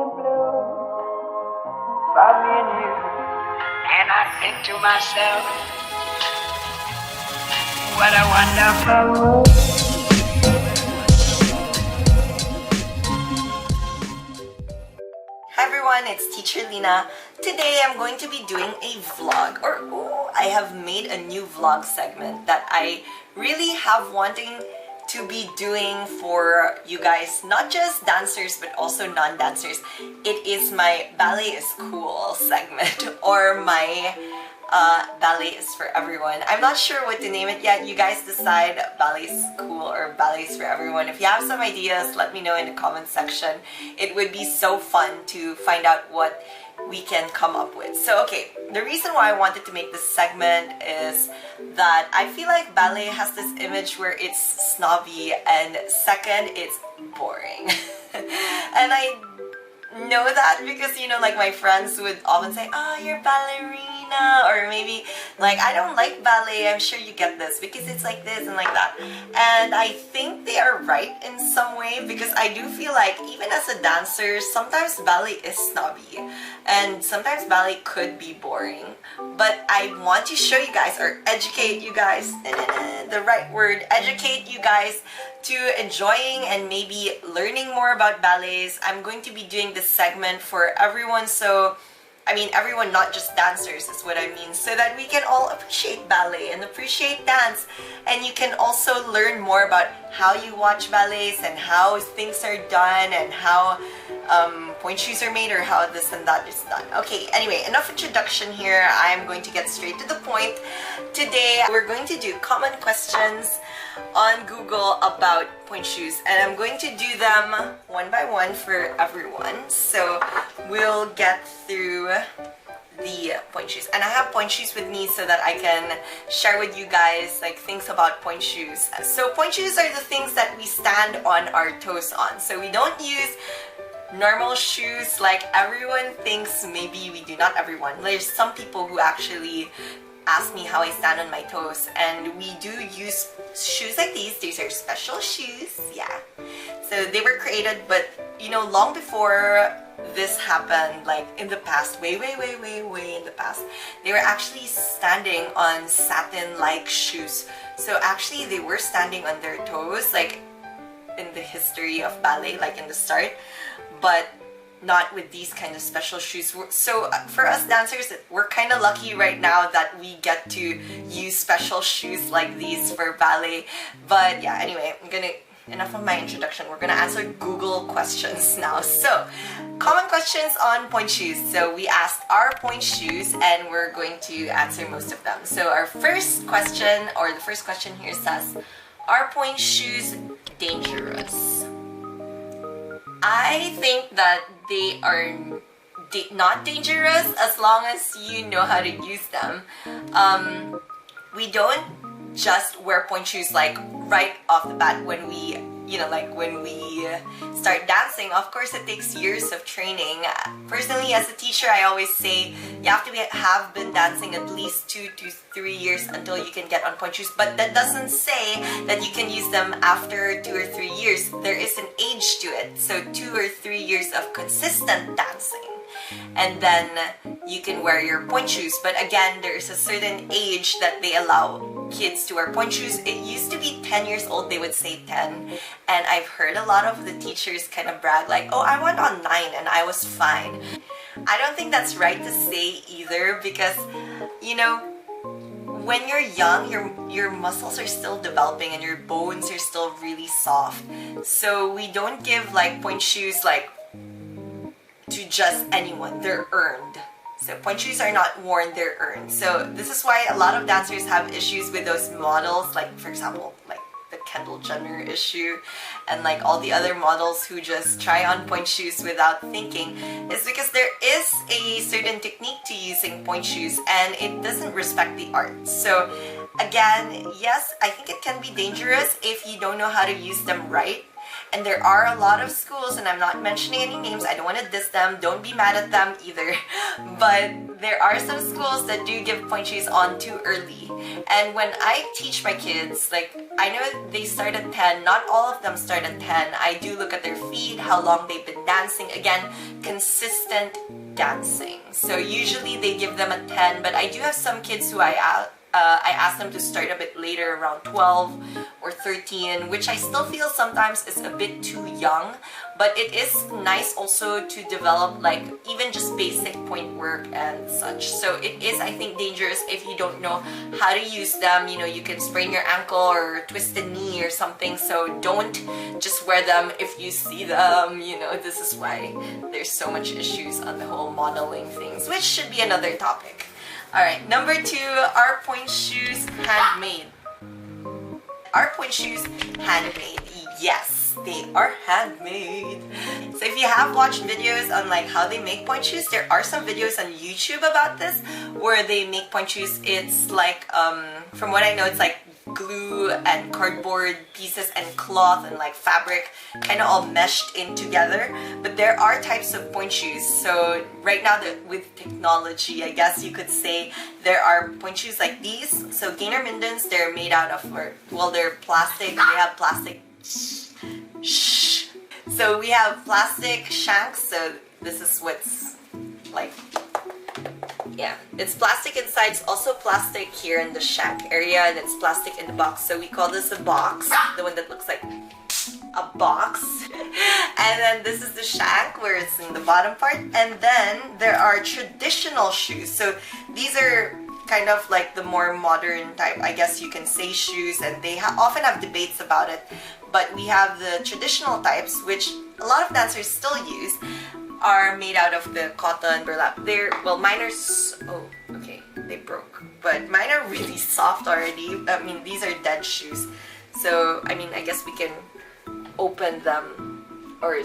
blue for me and you. And I think to myself, what a wonderful world. Hi everyone, it's Teacher Lina. Today I'm going to be doing a vlog, I have made a new vlog segment that I really have wanting to be doing for you guys, not just dancers but also non-dancers. It is my Ballet is Cool segment, or my Ballet is for everyone. I'm not sure what to name it yet. You guys decide. Ballet is cool or Ballet is for everyone. If you have some ideas, let me know in the comment section. It would be so fun to find out what we can come up with. So okay, the reason why I wanted to make this segment is that I feel like ballet has this image where it's snobby, and second, it's boring. And I know that because, you know, like my friends would often say, oh, you're ballerina, or maybe like, I don't like ballet, I'm sure you get this because it's like this and like that. And I think they are right in some way, because I do feel like even as a dancer, sometimes ballet is snobby and sometimes ballet could be boring. But I want to show you guys, or educate you guys, the right word, educate you guys to enjoying and maybe learning more about ballets. I'm going to be doing this segment for everyone, so I mean everyone, not just dancers is what I mean, so that we can all appreciate ballet and appreciate dance, and you can also learn more about how you watch ballets and how things are done and how pointe shoes are made, or how this and that is done. Okay, anyway, enough introduction here. I'm going to get straight to the point. Today we're going to do common questions on Google about pointe shoes, and I'm going to do them one by one for everyone. So we'll get through the pointe shoes, and I have pointe shoes with me so that I can share with you guys like things about pointe shoes. So pointe shoes are the things that we stand on our toes on. So we don't use normal shoes like everyone thinks. Maybe we do, not everyone. There's some people who actually ask me how I stand on my toes, and we do use shoes like these. These are special shoes, yeah. So they were created, but you know, long before this happened, like in the past, way in the past, they were actually standing on satin-like shoes. So actually they were standing on their toes, like in the history of ballet, like in the start, but not with these kind of special shoes. So for us dancers, we're kind of lucky right now that we get to use special shoes like these for ballet. But yeah, anyway, enough of my introduction. We're gonna answer Google questions now. So common questions on pointe shoes. So we asked our pointe shoes, and we're going to answer most of them. So our first question, or the first question here says, are pointe shoes dangerous? I think that they are not dangerous as long as you know how to use them. We don't just wear pointe shoes like right off the bat when we, you know, like when we start dancing. Of course, it takes years of training. Personally, as a teacher, I always say you have to have been dancing at least 2 to 3 years until you can get on pointe shoes. But that doesn't say that you can use them after 2 or 3 years. There is an age to it. So 2 or 3 years of consistent dancing, and then you can wear your pointe shoes. But again, there is a certain age that they allow kids to wear pointe shoes. It used to be 10 years old, they would say 10, and I've heard a lot of the teachers kind of brag like, oh, I went on 9 and I was fine. I don't think that's right to say either, because you know, when you're young, your muscles are still developing and your bones are still really soft. So we don't give like pointe shoes like to just anyone. They're earned. So pointe shoes are not worn, they're earned. So this is why a lot of dancers have issues with those models, like for example, like the Kendall Jenner issue, and like all the other models who just try on pointe shoes without thinking. It's because there is a certain technique to using pointe shoes, and it doesn't respect the art. So again, yes, I think it can be dangerous if you don't know how to use them right. And there are a lot of schools, and I'm not mentioning any names, I don't want to diss them, don't be mad at them either, but there are some schools that do give pointe shoes on too early. And when I teach my kids, like, I know they start at 10, not all of them start at 10. I do look at their feet, how long they've been dancing. Again, consistent dancing. So usually they give them at 10, but I do have some kids who I ask them to start a bit later, around 12 or 13, which I still feel sometimes is a bit too young, but it is nice also to develop like even just basic point work and such. So it is, I think, dangerous if you don't know how to use them. You know, you can sprain your ankle or twist a knee or something, so don't just wear them if you see them. You know, this is why there's so much issues on the whole modeling things, which should be another topic. Alright, number 2, are pointe shoes handmade? Are pointe shoes handmade? Yes, they are handmade. So if you have watched videos on like how they make pointe shoes, there are some videos on YouTube about this where they make pointe shoes. It's like, from what I know, it's like glue and cardboard pieces and cloth and like fabric kind of all meshed in together. But there are types of pointe shoes. So right now with technology, I guess you could say, there are pointe shoes like these. So Gainer Mindens, they're made out of, well, they're plastic. They have plastic. Shh. So we have plastic shanks. So this is what's like, yeah, it's plastic inside. It's also plastic here in the shank area, and it's plastic in the box. So we call this a box, the one that looks like a box. And then this is the shank where it's in the bottom part. And then there are traditional shoes. So these are kind of like the more modern type, I guess you can say, shoes, and they often have debates about it. But we have the traditional types, which a lot of dancers still use, are made out of the cotton burlap. They're, well, mine are, oh, okay, they broke. But mine are really soft already. I mean, these are dead shoes. So, I mean, I guess we can open them or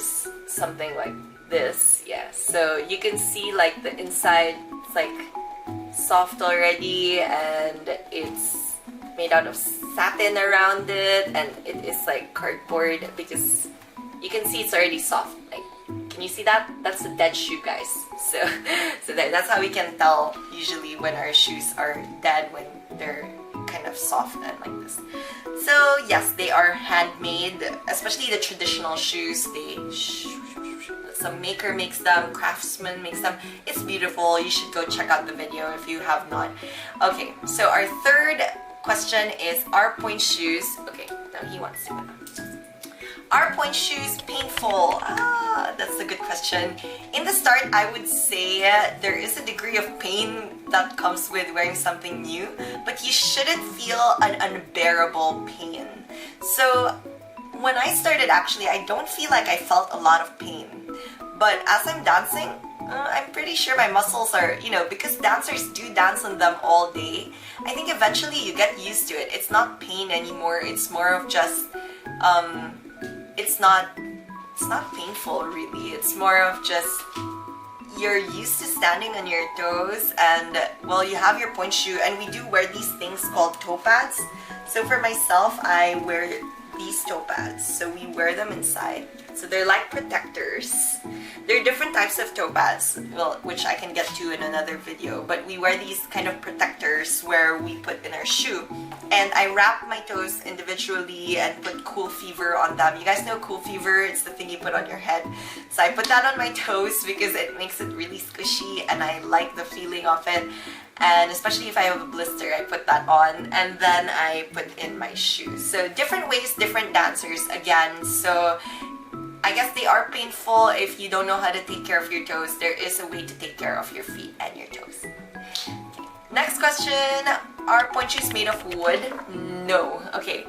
something like this. Yeah, so you can see like the inside, it's like soft already, and it's made out of satin around it, and it is like cardboard because you can see it's already soft. Like, can you see that? That's a dead shoe, guys. So that's how we can tell usually when our shoes are dead, when they're kind of soft and like this. So yes, they are handmade, especially the traditional shoes. Some maker makes them, craftsman makes them. It's beautiful. You should go check out the video if you have not. Okay, so our third question is, are pointe shoes, okay, now he wants to know. Are pointe shoes painful? That's a good question. In the start, I would say there is a degree of pain that comes with wearing something new, but you shouldn't feel an unbearable pain. So when I started, actually, I don't feel like I felt a lot of pain. But as I'm dancing, I'm pretty sure my muscles are, you know, because dancers do dance on them all day. I think eventually you get used to it. It's not pain anymore. It's more of just, it's not painful really. It's more of just, you're used to standing on your toes, and well, you have your pointe shoe, and we do wear these things called toe pads. So for myself, I wear these toe pads. So we wear them inside. So they're like protectors. There are different types of toe pads, well, which I can get to in another video, but we wear these kind of protectors where we put in our shoe. And I wrap my toes individually and put Cool Fever on them. You guys know Cool Fever? It's the thing you put on your head. So I put that on my toes because it makes it really squishy, and I like the feeling of it. And especially if I have a blister, I put that on, and then I put in my shoes. So different ways, different dancers again. So I guess they are painful if you don't know how to take care of your toes. There is a way to take care of your feet and your toes. Okay. Next question, are pointe shoes made of wood? No. Okay.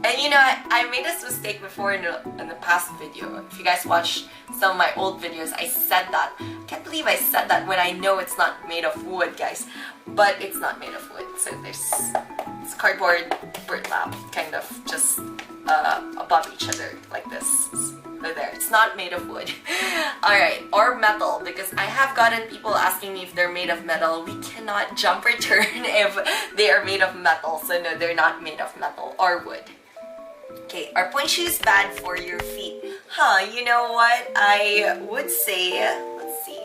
And you know, I made this mistake before in the past video. If you guys watch some of my old videos, I said that. I can't believe I said that when I know it's not made of wood, guys. But it's not made of wood. So it's cardboard burlap, kind of just above each other like this. So there, it's not made of wood. Alright, or metal, because I have gotten people asking me if they're made of metal. We cannot jump or turn if they are made of metal. So no, they're not made of metal or wood. Okay, are pointe shoes bad for your feet? You know what? I would say, let's see.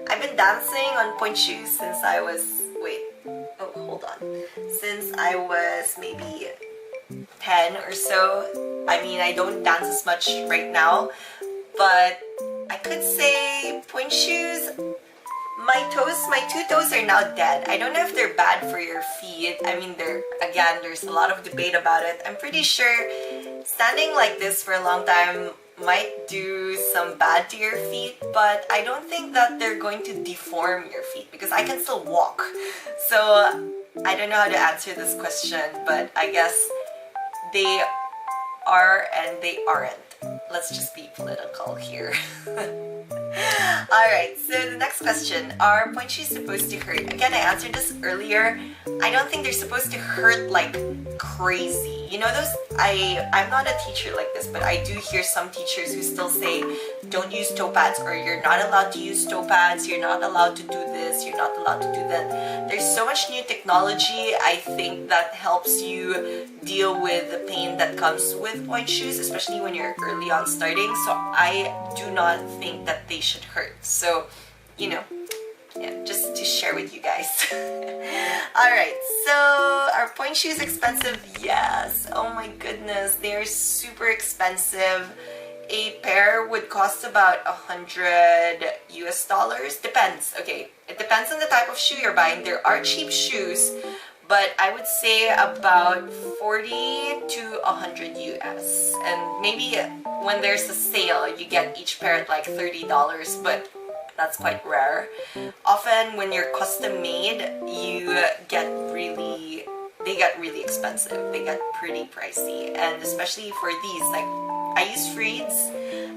I've been dancing on pointe shoes since I was, hold on. Since I was maybe 10 or so. I mean, I don't dance as much right now, but I could say pointe shoes, my two toes are now dead. I don't know if they're bad for your feet. I mean, there's a lot of debate about it. I'm pretty sure standing like this for a long time might do some bad to your feet, but I don't think that they're going to deform your feet because I can still walk. So I don't know how to answer this question, but I guess they are and they aren't. Let's just be political here. Alright, so the next question. Are pointe shoes supposed to hurt? Again, I answered this earlier. I don't think they're supposed to hurt like crazy. You know I'm not a teacher like this, but I do hear some teachers who still say don't use toe pads, or you're not allowed to use toe pads, you're not allowed to do this, you're not allowed to do that. There's so much new technology, I think, that helps you deal with the pain that comes with pointe shoes, especially when you're early on starting. So I do not think that they should hurt. So, yeah, just to share with you guys. Alright, so are pointe shoes expensive? Yes. Oh my goodness, they're super expensive. A pair would cost about $100 US. Depends. Okay, it depends on the type of shoe you're buying. There are cheap shoes, but I would say about 40 to 100 US. And maybe when there's a sale, you get each pair at like $30, but that's quite rare. Often when you're custom made, they get really expensive. They get pretty pricey, and especially for these, like I use Freeds,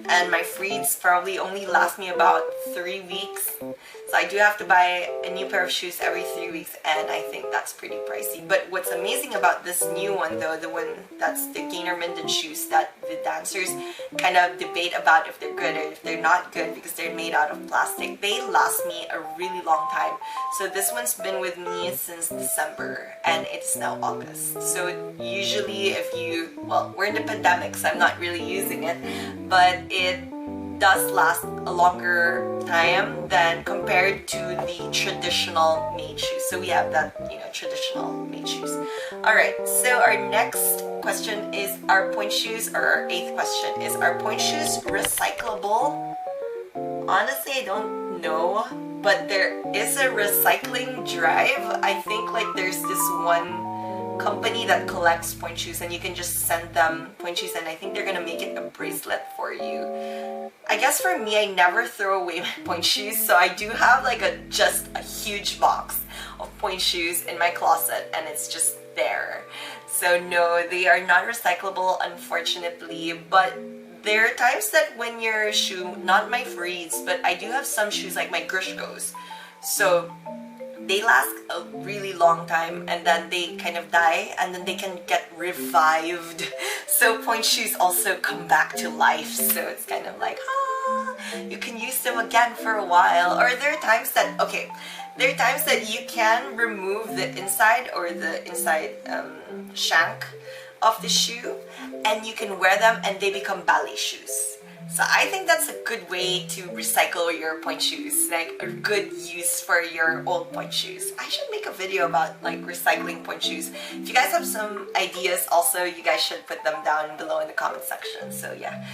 and my Freeds probably only last me about 3 weeks. So I do have to buy a new pair of shoes every 3 weeks, and I think that's pretty pricey. But what's amazing about this new one though, the one that's the Gainer Minden shoes that the dancers kind of debate about if they're good or if they're not good because they're made out of plastic, they last me a really long time. So this one's been with me since December, and it's now August. So usually we're in the pandemic, so I'm not really using it, but it does last a longer time than compared to the traditional made shoes. So we have that, traditional made shoes. Alright, so our next question is, are pointe shoes, or our 8th question is, are pointe shoes recyclable? Honestly, I don't know, but there is a recycling drive. I think like there's this one company that collects pointe shoes, and you can just send them pointe shoes, and I think they're gonna make it a bracelet for you. I guess for me, I never throw away my pointe shoes, so I do have like just a huge box of pointe shoes in my closet, and it's just there. So no, they are not recyclable, unfortunately, but there are times that when your shoe, not my Freeds, but I do have some shoes like my Grishkos, so they last a really long time, and then they kind of die, and then they can get revived. So pointe shoes also come back to life, so it's kind of like, you can use them again for a while. Or there are times that you can remove the inside or the inside shank of the shoe, and you can wear them and they become ballet shoes. So I think that's a good way to recycle your pointe shoes, like a good use for your old pointe shoes. I should make a video about like recycling pointe shoes. If you guys have some ideas also, you guys should put them down below in the comment section. So yeah.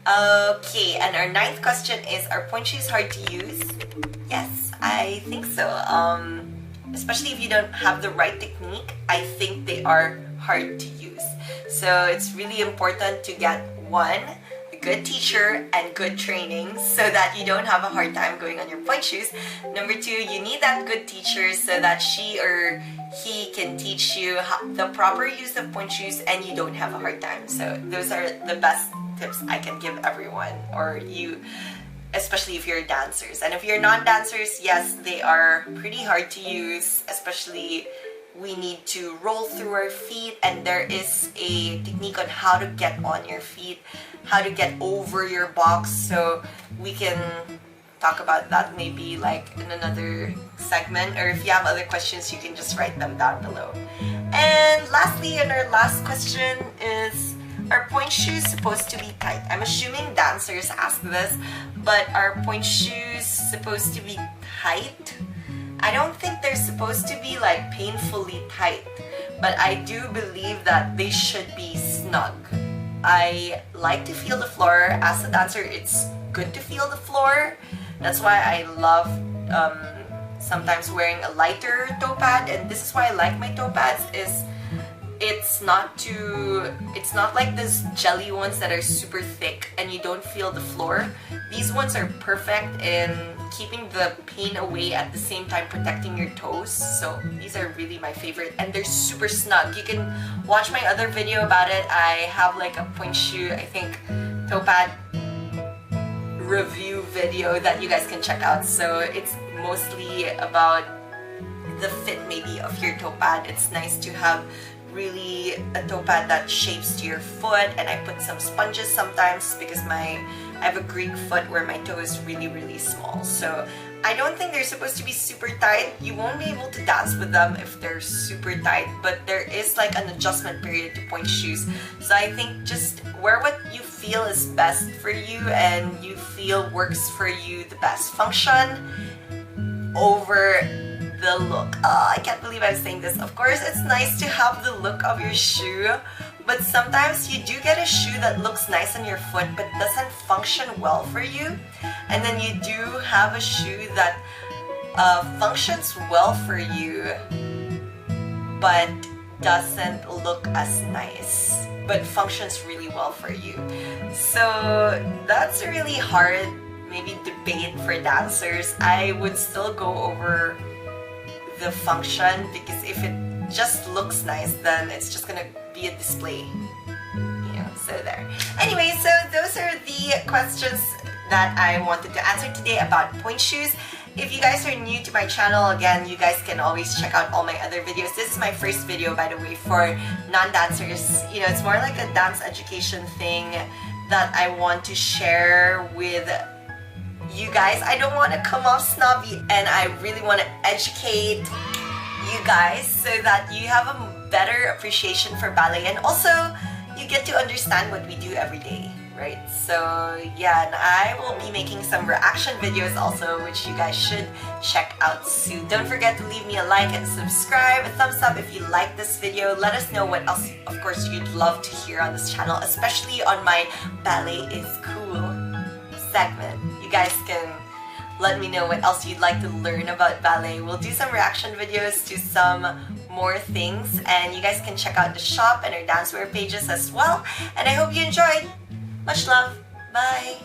Okay, and our 9th question is, are pointe shoes hard to use? Yes, I think so. Especially if you don't have the right technique, I think they are hard to use. So it's really important to get a good teacher and good training so that you don't have a hard time going on your pointe shoes. Number 2, you need that good teacher so that she or he can teach you the proper use of pointe shoes and you don't have a hard time. So those are the best tips I can give everyone, or you, especially if you're dancers. And if you're non-dancers, yes, they are pretty hard to use, especially we need to roll through our feet, and there is a technique on how to get on your feet, how to get over your box, so we can talk about that maybe like in another segment, or if you have other questions you can just write them down below. And lastly, and our last question is, are pointe shoes supposed to be tight? I'm assuming dancers ask this, but are pointe shoes supposed to be tight? I don't think they're supposed to be like painfully tight, but I do believe that they should be snug. I like to feel the floor. As a dancer, it's good to feel the floor. That's why I love sometimes wearing a lighter toe pad, and this is why I like my toe pads. Is it's not like those jelly ones that are super thick and you don't feel the floor. These ones are perfect in keeping the pain away at the same time protecting your toes. So these are really my favorite, and they're super snug. You can watch my other video about it. I have like a pointe shoe, I think, toe pad review video that you guys can check out. So it's mostly about the fit maybe of your toe pad. It's nice to have really a toe pad that shapes to your foot, and I put some sponges sometimes because I have a Greek foot where my toe is really small. So I don't think they're supposed to be super tight. You won't be able to dance with them if they're super tight, but there is like an adjustment period to pointe shoes. So I think just wear what you feel is best for you and you feel works for you the best. Function over the look. Oh, I can't believe I'm saying this. Of course, it's nice to have the look of your shoe, but sometimes you do get a shoe that looks nice on your foot but doesn't function well for you. And then you do have a shoe that functions well for you but doesn't look as nice, but functions really well for you. So that's a really hard maybe debate for dancers. I would still go over the function, because if it just looks nice, then it's just gonna be a display, you know. So there. Anyway, so those are the questions that I wanted to answer today about pointe shoes. If you guys are new to my channel, again, you guys can always check out all my other videos. This is my first video, by the way, for non-dancers. You know, it's more like a dance education thing that I want to share with you guys. I don't want to come off snobby, and I really want to educate you guys so that you have a better appreciation for ballet, and also you get to understand what we do every day, right? So yeah, and I will be making some reaction videos also, which you guys should check out soon. Don't forget to leave me a like and subscribe, a thumbs up if you like this video. Let us know what else, of course, you'd love to hear on this channel, especially on my Ballet is Cool segment. You guys can let me know what else you'd like to learn about ballet. We'll do some reaction videos to some more things, and you guys can check out the shop and our dancewear pages as well. And I hope you enjoyed. Much love. Bye.